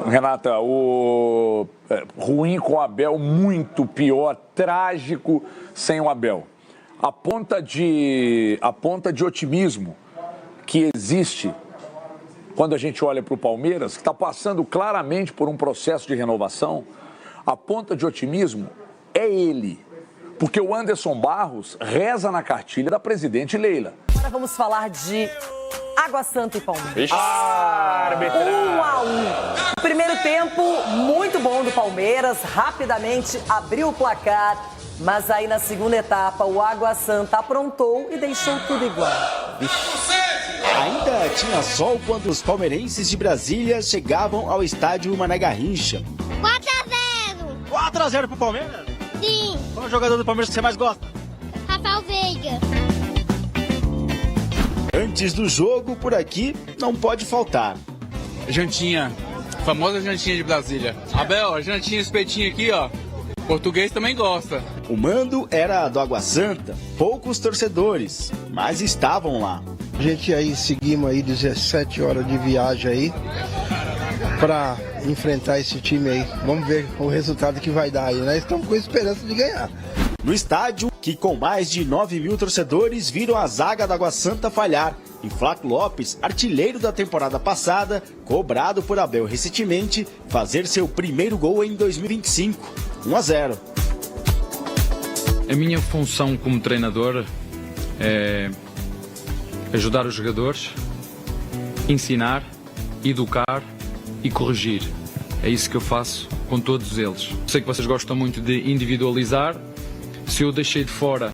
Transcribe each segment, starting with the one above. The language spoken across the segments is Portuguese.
Renata, ruim com o Abel, muito pior, trágico sem o Abel. A ponta de otimismo que existe quando a gente olha para o Palmeiras, que está passando claramente por um processo de renovação, a ponta de otimismo é ele. Porque o Anderson Barros reza na cartilha da presidente Leila. Agora vamos falar de Água Santa e Palmeiras. 1 a 1. Primeiro tempo muito bom do Palmeiras, rapidamente abriu o placar, mas aí na segunda etapa o Água Santa aprontou e deixou tudo igual. Ainda tinha sol quando os palmeirenses de Brasília chegavam ao estádio Mané Garrincha. 4-0. 4-0 pro Palmeiras? Sim. Qual é o jogador do Palmeiras que você mais gosta? Rafael Veiga. Antes do jogo, por aqui, não pode faltar. Jantinha, famosa jantinha de Brasília. Abel, a jantinha, espetinho aqui, ó. Português também gosta. O mando era do Água Santa, poucos torcedores, mas estavam lá. A gente aí seguimos aí 17 horas de viagem aí para enfrentar esse time aí. Vamos ver o resultado que vai dar aí, né? Estamos com esperança de ganhar. No estádio, que com mais de 9 mil torcedores viram a zaga da Água Santa falhar. E Flávio Lopes, artilheiro da temporada passada, cobrado por Abel recentemente, fazer seu primeiro gol em 2025. 1-0. A minha função como treinador é ajudar os jogadores, ensinar, educar e corrigir. É isso que eu faço com todos eles. Sei que vocês gostam muito de individualizar. Se eu deixei de fora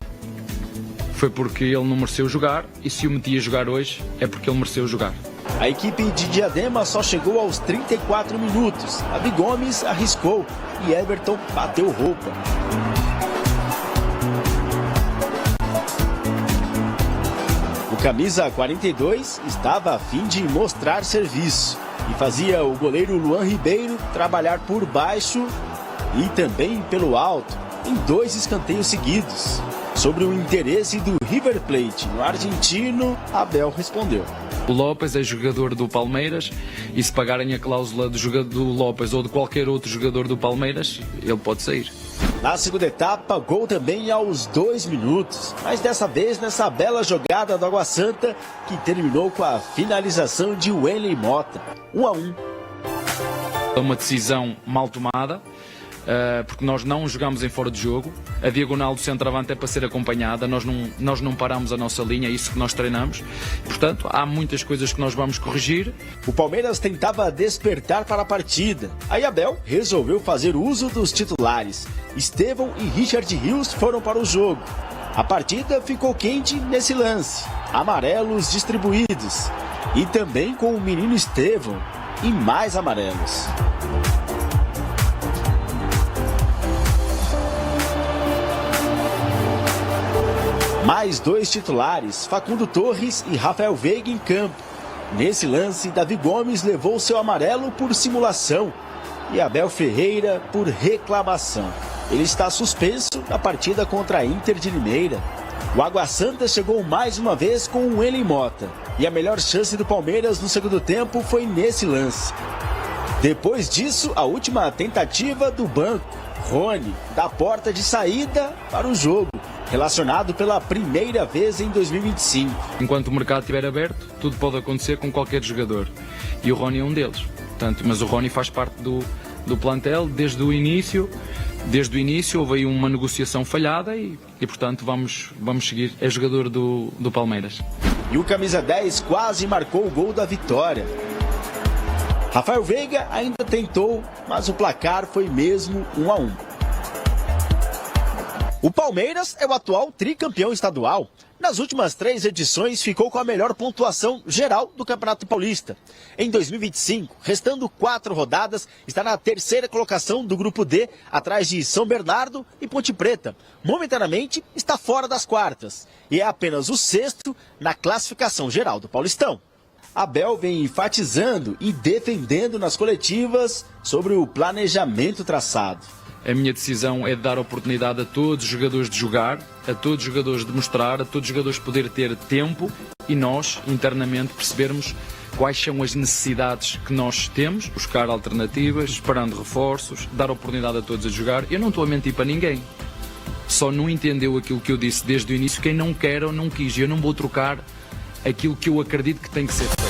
foi porque ele não mereceu jogar, e se o meti a jogar hoje é porque ele mereceu jogar. A equipe de Diadema só chegou aos 34 minutos. Davi Gomes arriscou e Everton bateu roupa. O camisa 42 estava a fim de mostrar serviço e fazia o goleiro Luan Ribeiro trabalhar por baixo e também pelo alto em 2 escanteios seguidos. Sobre o interesse do River Plate no argentino, Abel respondeu. O Lopes é jogador do Palmeiras e se pagarem a cláusula do Lopes ou de qualquer outro jogador do Palmeiras, ele pode sair. Na segunda etapa, gol também aos 2 minutos, mas dessa vez nessa bela jogada do Água Santa, que terminou com a finalização de Wesley Mota. 1 a 1. É uma decisão mal tomada, porque nós não jogamos em fora de jogo. A diagonal do centroavante é para ser acompanhada, nós não paramos a nossa linha, é isso que nós treinamos. Portanto, há muitas coisas que nós vamos corrigir. O Palmeiras tentava despertar para a partida. Aí Abel resolveu fazer uso dos titulares. Estevão e Richard Rios foram para o jogo. A partida ficou quente nesse lance. Amarelos distribuídos. E também com o menino Estevão. E mais amarelos. Mais 2 titulares, Facundo Torres e Rafael Veiga em campo. Nesse lance, Davi Gomes levou seu amarelo por simulação e Abel Ferreira por reclamação. Ele está suspenso na partida contra a Inter de Limeira. O Água Santa chegou mais uma vez com o Wesley Mota e a melhor chance do Palmeiras no segundo tempo foi nesse lance. Depois disso, a última tentativa do banco, Rony, da porta de saída para o jogo, relacionado pela primeira vez em 2025. Enquanto o mercado estiver aberto, tudo pode acontecer com qualquer jogador. E o Rony é um deles. Portanto, mas o Rony faz parte do plantel desde o início. Desde o início houve aí uma negociação falhada e portanto, vamos seguir. É jogador do Palmeiras. E o camisa 10 quase marcou o gol da vitória. Rafael Veiga ainda tentou, mas o placar foi mesmo 1 a 1. O Palmeiras é o atual tricampeão estadual. Nas últimas 3 edições ficou com a melhor pontuação geral do Campeonato Paulista. Em 2025, restando 4 rodadas, está na 3ª colocação do Grupo D, atrás de São Bernardo e Ponte Preta. Momentaneamente está fora das quartas e é apenas o 6º na classificação geral do Paulistão. Abel vem enfatizando e defendendo nas coletivas sobre o planejamento traçado. A minha decisão é de dar oportunidade a todos os jogadores de jogar, a todos os jogadores de mostrar, a todos os jogadores poder ter tempo e nós, internamente, percebermos quais são as necessidades que nós temos, buscar alternativas, esperando reforços, dar oportunidade a todos a jogar. Eu não estou a mentir para ninguém. Só não entendeu aquilo que eu disse desde o início quem não quer ou não quis. Eu não vou trocar aquilo que eu acredito que tem que ser feito.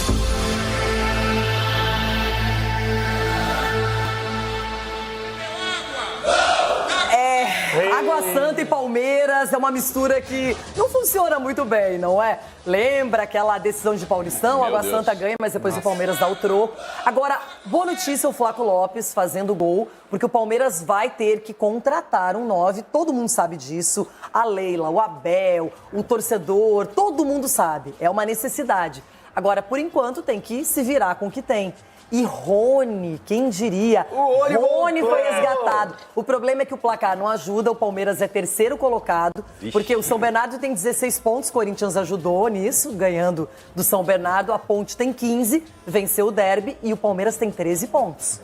Água Santa e Palmeiras é uma mistura que não funciona muito bem, não é? Lembra aquela decisão de Paulistão? Água Santa ganha, mas depois o Palmeiras dá o troco. Agora, boa notícia o Flaco Lopes fazendo gol, porque o Palmeiras vai ter que contratar um 9, todo mundo sabe disso. A Leila, o Abel, o torcedor, todo mundo sabe. É uma necessidade. Agora, por enquanto, tem que se virar com o que tem. E Rony, quem diria? Rony foi resgatado. O problema é que o placar não ajuda, o Palmeiras é terceiro colocado, porque o São Bernardo tem 16 pontos, o Corinthians ajudou nisso, ganhando do São Bernardo, a Ponte tem 15, venceu o derby e o Palmeiras tem 13 pontos.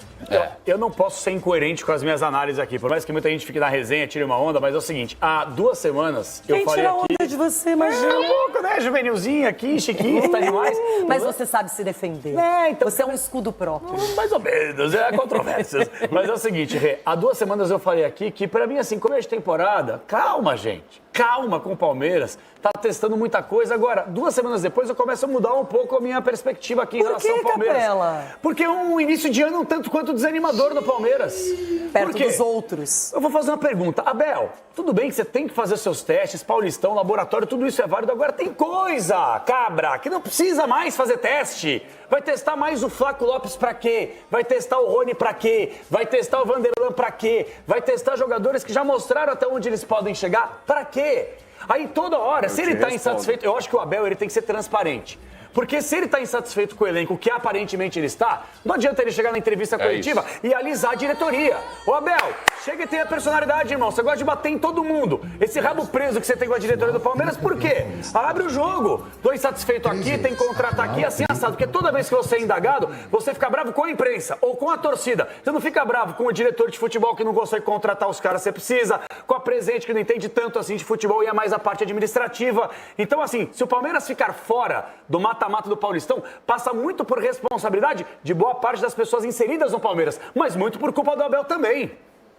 Eu não posso ser incoerente com as minhas análises aqui, por mais que muita gente fique na resenha, tire uma onda, mas é o seguinte, há 2 semanas eu falei aqui... Quem tira onda de você, imagina? Um pouco, né? Juvenilzinho aqui, chiquinho, tá demais. Mas você sabe se defender. Então... Você é um escudo próprio. Mais ou menos, é controvérsias. Mas é o seguinte, Rê, há 2 semanas eu falei aqui que, pra mim, assim, começo de temporada, calma, gente. Calma com o Palmeiras, tá testando muita coisa. Agora, 2 semanas depois, eu começo a mudar um pouco a minha perspectiva aqui em relação ao Palmeiras. Capela? Porque é um início de ano um tanto quanto desanimador no Palmeiras. Perto dos outros. Eu vou fazer uma pergunta. Abel, tudo bem que você tem que fazer seus testes, Paulistão, laboratório, tudo isso é válido. Agora tem coisa, cabra, que não precisa mais fazer teste. Vai testar mais o Flaco Lopes pra quê? Vai testar o Rony pra quê? Vai testar o Vanderlan pra quê? Vai testar jogadores que já mostraram até onde eles podem chegar pra quê? Aí toda hora, se ele tá insatisfeito, eu acho que o Abel ele tem que ser transparente. Porque se ele está insatisfeito com o elenco, que aparentemente ele está, não adianta ele chegar na entrevista coletiva e alisar a diretoria. Ô Abel, chega e tenha personalidade, irmão. Você gosta de bater em todo mundo. Esse rabo preso que você tem com a diretoria do Palmeiras, por quê? Abre o jogo. Tô insatisfeito aqui, tem que contratar aqui, assim assado. Porque toda vez que você é indagado, você fica bravo com a imprensa ou com a torcida. Você não fica bravo com o diretor de futebol que não consegue contratar os caras que você precisa, com a presidente que não entende tanto assim de futebol e é mais a parte administrativa. Então, assim, se o Palmeiras ficar fora do mata-mata do Paulistão, passa muito por responsabilidade de boa parte das pessoas inseridas no Palmeiras, mas muito por culpa do Abel também.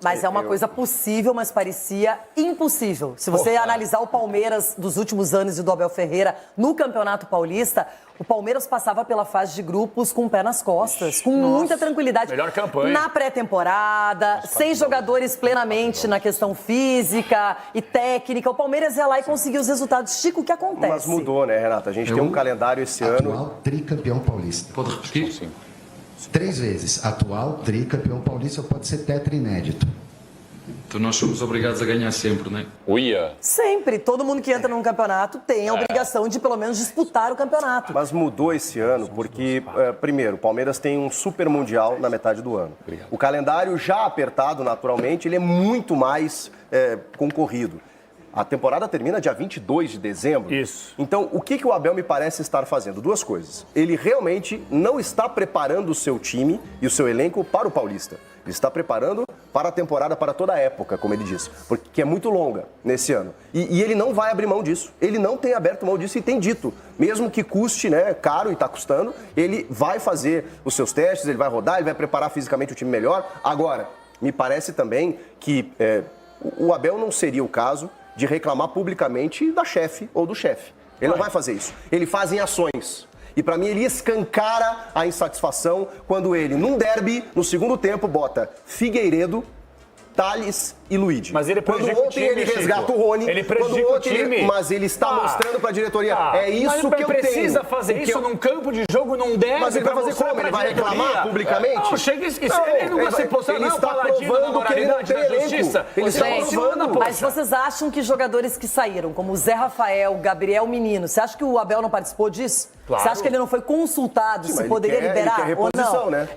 Mas é uma coisa possível, mas parecia impossível. Se você analisar o Palmeiras dos últimos anos e do Abel Ferreira no Campeonato Paulista, o Palmeiras passava pela fase de grupos com o pé nas costas, com muita tranquilidade. Melhor campanha. Na pré-temporada, sem jogadores plenamente na questão física e técnica. O Palmeiras ia lá e conseguiu os resultados. Chico, o que acontece? Mas mudou, né, Renata? A gente tem um calendário esse ano... Atual tricampeão paulista. Pode repetir? Sim. 3 vezes. Atual tricampeão paulista, pode ser tetra inédito. Então nós somos obrigados a ganhar sempre, não é? Uia. Sempre. Todo mundo que entra num campeonato tem a obrigação de, pelo menos, disputar o campeonato. Mas mudou esse ano porque, primeiro, o Palmeiras tem um super mundial na metade do ano. O calendário já apertado, naturalmente, ele é muito mais concorrido. A temporada termina dia 22 de dezembro. Isso. Então, o que o Abel me parece estar fazendo? 2 coisas. Ele realmente não está preparando o seu time e o seu elenco para o Paulista. Ele está preparando para a temporada, para toda a época, como ele disse, porque é muito longa nesse ano. E ele não vai abrir mão disso. Ele não tem aberto mão disso e tem dito. Mesmo que custe, né, caro e está custando, ele vai fazer os seus testes, ele vai rodar, ele vai preparar fisicamente o time melhor. Agora, me parece também que o Abel não seria o caso de reclamar publicamente da chefe ou do chefe. Ele não vai fazer isso. Ele faz em ações. E pra mim ele escancara a insatisfação quando ele, num derby, no segundo tempo, bota Figueiredo, Thales e Luigi. Mas ele prejudica o time, ele resgata o Rony. Ele prejudica o time. Mas ele está mostrando pra diretoria, é isso que eu tenho. Mas ele precisa fazer isso num campo de jogo, num derby. Mas ele vai fazer como? Ele vai reclamar publicamente? Não, chega e esquece. Ele não vai se postar, não. Ele está provando que ele não tem elenco. Ele está provando. Mas vocês acham que jogadores que saíram, como o Zé Rafael, Gabriel Menino, você acha que o Abel não participou disso? Claro. Você acha que ele não foi consultado se poderia liberar ou não? Né?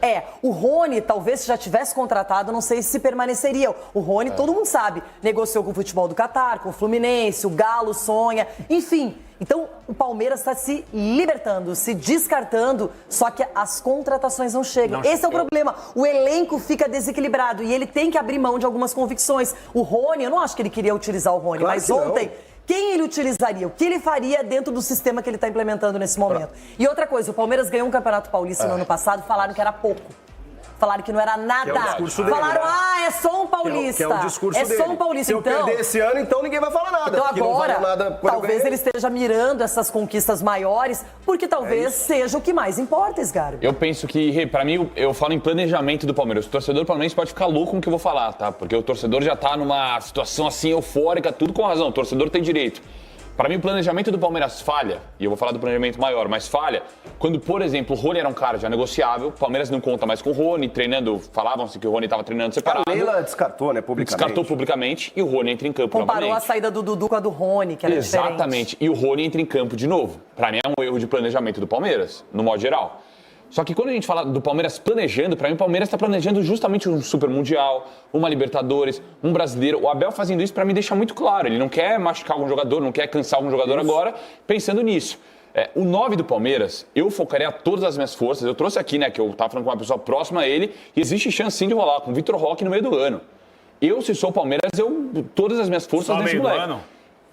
O Rony, talvez se já tivesse contratado, não sei se permaneceria. O Rony, todo mundo sabe, negociou com o futebol do Catar, com o Fluminense, o Galo sonha, enfim. Então, o Palmeiras está se libertando, se descartando, só que as contratações não chegam. Esse é o problema. O elenco fica desequilibrado e ele tem que abrir mão de algumas convicções. O Rony, eu não acho que ele queria utilizar o Rony, mas ontem quem ele utilizaria, o que ele faria dentro do sistema que ele está implementando nesse momento. E outra coisa, o Palmeiras ganhou um Campeonato Paulista no ano passado, falaram que era pouco. Falaram que não era nada. Que é o discurso dele, falaram, né? é só um paulista. Que é o discurso dele. É só um paulista. Se eu então, perder esse ano, então ninguém vai falar nada. Então porque não agora, valeu nada quando eu talvez ganhei. ele esteja mirando essas conquistas maiores, porque talvez seja o que mais importa, Sgarbi. Eu penso que, pra mim, eu falo em planejamento do Palmeiras. O torcedor palmeirense pode ficar louco com o que eu vou falar, tá? Porque o torcedor já tá numa situação assim eufórica, tudo com razão. O torcedor tem direito. Para mim, o planejamento do Palmeiras falha, e eu vou falar do planejamento maior, mas falha quando, por exemplo, o Rony era um cara já negociável, o Palmeiras não conta mais com o Rony, treinando, falavam-se que o Rony estava treinando separado. A Leila descartou, né, publicamente. Descartou publicamente e o Rony entra em campo Comparou novamente. a saída do Dudu com a do Rony, que era Exatamente, e o Rony entra em campo de novo. Para mim é um erro de planejamento do Palmeiras, no modo geral. Só que quando a gente fala do Palmeiras planejando, para mim o Palmeiras está planejando justamente um Super Mundial, uma Libertadores, um Brasileiro. O Abel fazendo isso para mim deixa muito claro. Ele não quer machucar algum jogador, não quer cansar algum jogador agora, pensando nisso. O 9 do Palmeiras, eu focaria todas as minhas forças. Eu trouxe aqui, né, que eu estava falando com uma pessoa próxima a ele, e existe chance sim de rolar com o Vitor Roque no meio do ano. Eu, se sou o Palmeiras, todas as minhas forças nesse moleque.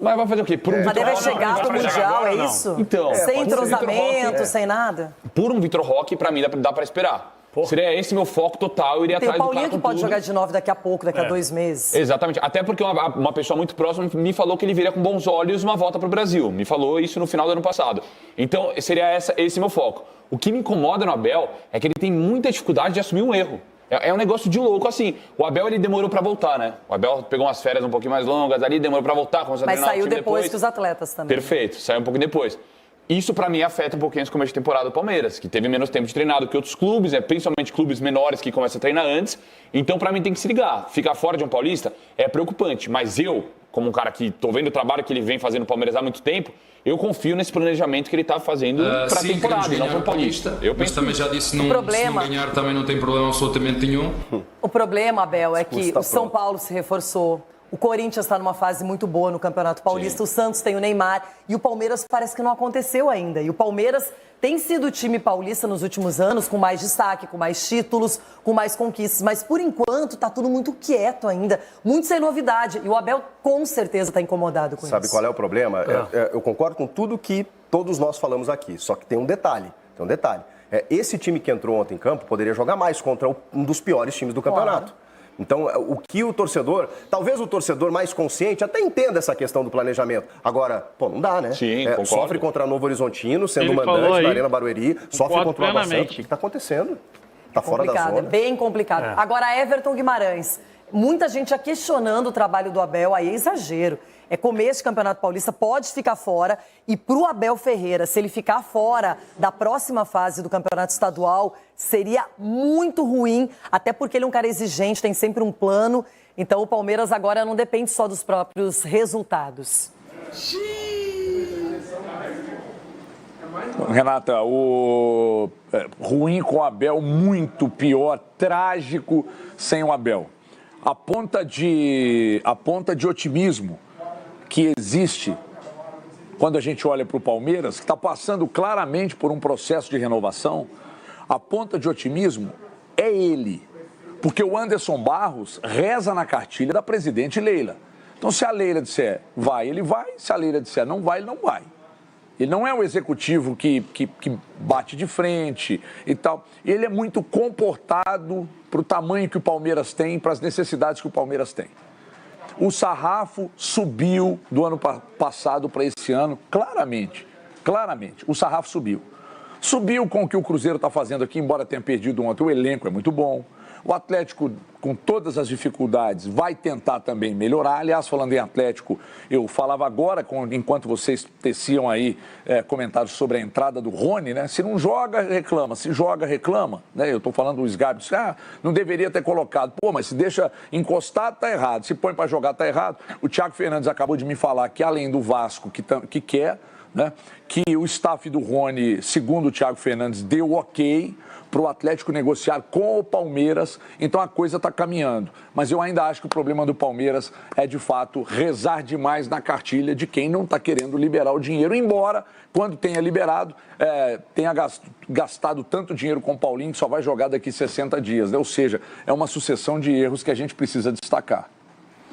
Mas vai fazer o quê? Mas deve chegar pro Mundial, é isso? Então, sem entrosamento, sem nada? Por um Vitor Roque, pra mim, dá pra esperar. Seria esse meu foco total, eu iria atrás do cara. Tem o Paulinho que pode jogar de 9 daqui a pouco, daqui a 2 meses. Exatamente. Até porque uma pessoa muito próxima me falou que ele viria com bons olhos uma volta pro Brasil. Me falou isso no final do ano passado. Então, seria esse meu foco. O que me incomoda no Abel é que ele tem muita dificuldade de assumir um erro. É um negócio de louco, assim. O Abel, ele demorou pra voltar, né? O Abel pegou umas férias um pouquinho mais longas ali, demorou pra voltar, começou a treinar o time Mas saiu depois que os atletas também. Perfeito, saiu um pouquinho depois. Isso, pra mim, afeta um pouquinho esse começo de temporada do Palmeiras, que teve menos tempo de treinado que outros clubes, principalmente clubes menores que começam a treinar antes. Então, pra mim, tem que se ligar. Ficar fora de um paulista é preocupante. Mas eu, como um cara que tô vendo o trabalho que ele vem fazendo no Palmeiras há muito tempo, eu confio nesse planejamento que ele está fazendo para a temporada, não para o Paulista. Mas também já disse, se não ganhar também não tem problema absolutamente nenhum. O problema, Abel, é que o São Paulo se reforçou, o Corinthians está numa fase muito boa no Campeonato Paulista, o Santos tem o Neymar e o Palmeiras parece que não aconteceu ainda. E o Palmeiras tem sido o time paulista nos últimos anos com mais destaque, com mais títulos, com mais conquistas. Mas, por enquanto, está tudo muito quieto ainda, muito sem novidade. E o Abel, com certeza, está incomodado com isso. Sabe qual é o problema? Eu concordo com tudo que todos nós falamos aqui, só que tem um detalhe. Esse time que entrou ontem em campo poderia jogar mais contra um dos piores times do campeonato. Então, o que o torcedor, talvez o torcedor mais consciente até entenda essa questão do planejamento. Agora, não dá, né? Sim, sofre contra Novo Horizontino, sendo mandante na Arena Barueri, sofre contra o Água Santa. O que está acontecendo? Está fora da zona. É bem complicado. Agora, Everton Guimarães. Muita gente já questionando o trabalho do Abel, aí é exagero. É começo de Campeonato Paulista, pode ficar fora. E para o Abel Ferreira, se ele ficar fora da próxima fase do Campeonato Estadual, seria muito ruim, até porque ele é um cara exigente, tem sempre um plano. Então o Palmeiras agora não depende só dos próprios resultados. Renata, o ruim com o Abel, muito pior, trágico sem o Abel. A ponta de otimismo que existe quando a gente olha para o Palmeiras, que está passando claramente por um processo de renovação, a ponta de otimismo é ele. Porque o Anderson Barros reza na cartilha da presidente Leila. Então, se a Leila disser vai, ele vai. Se a Leila disser não vai, ele não vai. Ele não é um executivo que bate de frente e tal. Ele é muito comportado para o tamanho que o Palmeiras tem, para as necessidades que o Palmeiras tem. O sarrafo subiu do ano passado para esse ano, claramente. O sarrafo subiu. Subiu com o que o Cruzeiro está fazendo aqui, embora tenha perdido ontem. O elenco é muito bom. O Atlético, com todas as dificuldades, vai tentar também melhorar. Aliás, falando em Atlético, eu falava agora, enquanto vocês teciam aí comentários sobre a entrada do Rony, né? Se não joga, reclama. Se joga, reclama. Né? Eu estou falando do Sgarbi, não deveria ter colocado. Mas se deixa encostado, está errado. Se põe para jogar, está errado. O Thiago Fernandes acabou de me falar que, além do Vasco, que quer, né? Que o staff do Rony, segundo o Thiago Fernandes, deu ok para o Atlético negociar com o Palmeiras, então a coisa está caminhando. Mas eu ainda acho que o problema do Palmeiras é, de fato, rezar demais na cartilha de quem não está querendo liberar o dinheiro, embora, quando tenha liberado, tenha gastado tanto dinheiro com o Paulinho que só vai jogar daqui 60 dias, né? Ou seja, é uma sucessão de erros que a gente precisa destacar.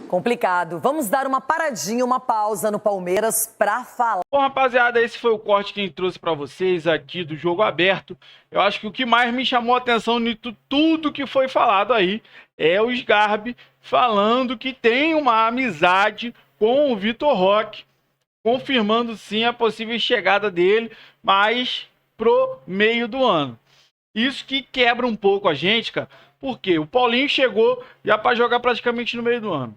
Complicado. Vamos dar uma paradinha, uma pausa no Palmeiras para falar. Bom, rapaziada, esse foi o corte que a gente trouxe para vocês aqui do Jogo Aberto. Eu acho que o que mais me chamou a atenção de tudo que foi falado aí é o Sgarbi falando que tem uma amizade com o Vitor Roque, confirmando sim a possível chegada dele, mas pro meio do ano. Isso que quebra um pouco a gente, cara, porque o Paulinho chegou já para jogar praticamente no meio do ano.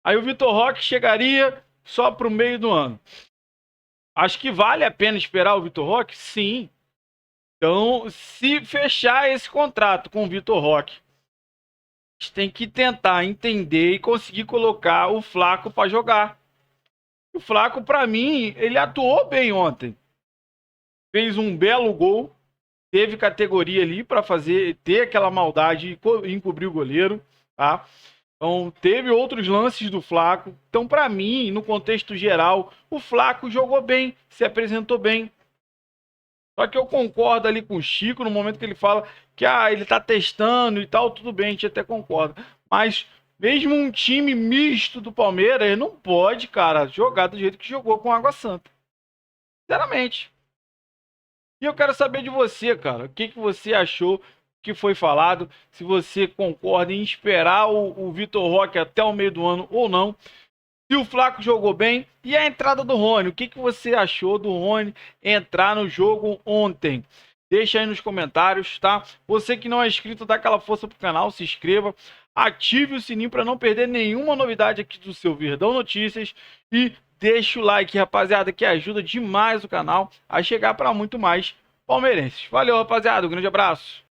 Aí o Vitor Roque chegaria só pro meio do ano. Acho que vale a pena esperar o Vitor Roque? Sim. Então, se fechar esse contrato com o Vitor Roque, a gente tem que tentar entender e conseguir colocar o Flaco para jogar. O Flaco, para mim, ele atuou bem ontem. Fez um belo gol, teve categoria ali para ter aquela maldade e encobrir o goleiro, tá? Então, teve outros lances do Flaco. Então, para mim, no contexto geral, o Flaco jogou bem, se apresentou bem. Só que eu concordo ali com o Chico no momento que ele fala que ele tá testando e tal, tudo bem, a gente até concorda. Mas mesmo um time misto do Palmeiras, ele não pode, cara, jogar do jeito que jogou com a Água Santa. Sinceramente. E eu quero saber de você, cara. O que você achou que foi falado? Se você concorda em esperar o Vitor Roque até o meio do ano ou não. Se o Flaco jogou bem. E a entrada do Rony. O que você achou do Rony entrar no jogo ontem? Deixa aí nos comentários, tá? Você que não é inscrito, dá aquela força pro canal, se inscreva. Ative o sininho para não perder nenhuma novidade aqui do seu Verdão Notícias. E deixa o like, rapaziada, que ajuda demais o canal a chegar para muito mais palmeirenses. Valeu, rapaziada. Um grande abraço.